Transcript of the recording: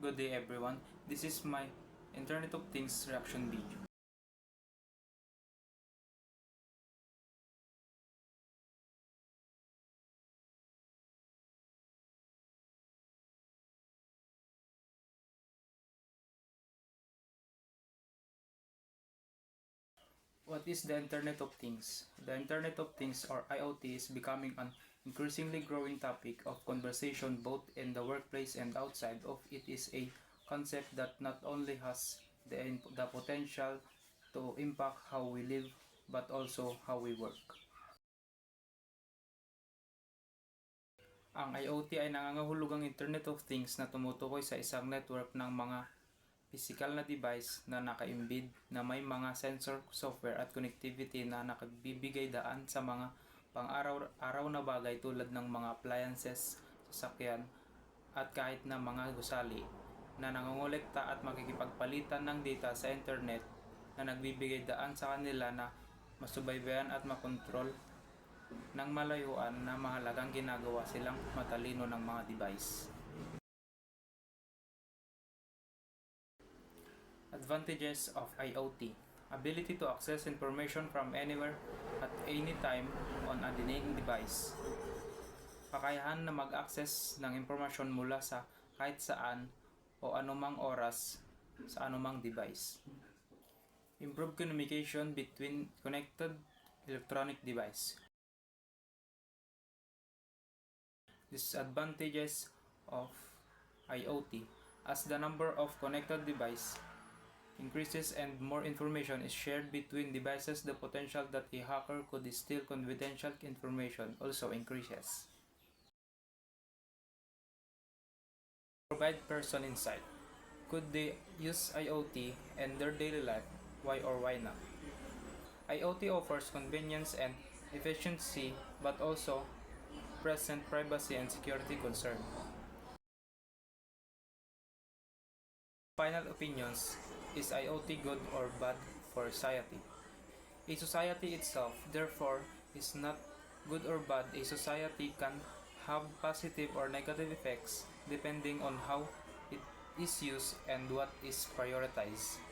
Good day everyone, this is my Internet of Things reaction video. What is the Internet of Things? The Internet of Things or IoT is becoming an increasingly growing topic of conversation both in the workplace and outside of it. Is a concept that not only has the potential to impact how we live but also how we work. Ang IoT ay nangangahulugang Internet of Things na tumutukoy sa isang network ng mga physical na device na naka-embed na may mga sensor, software at connectivity na nakagbibigay daan sa mga pang-araw-araw na bagay tulad ng mga appliances, sasakyan at kahit na mga gusali na nangongolekta at makikipagpalitan ng data sa internet na nagbibigay daan sa kanila na masubaybayan at makontrol ng malayuan na mahalagang ginagawa silang matalino ng mga device. Advantages of IoT: ability to access information from anywhere at any time on a device. Kakayahan na mag-access ng impormasyon mula sa kahit saan o anumang oras sa anumang device. Improved communication between connected electronic device. Disadvantages of IoT: as the number of connected devices increases and more information is shared between devices, the potential that a hacker could steal confidential information also increases. Provide person insight. Could they use IoT in their daily life? Why or why not? IoT offers convenience and efficiency but also present privacy and security concern. Final opinions: is IoT good or bad for society? A society itself, therefore, is not good or bad. A society can have positive or negative effects depending on how it is used and what is prioritized.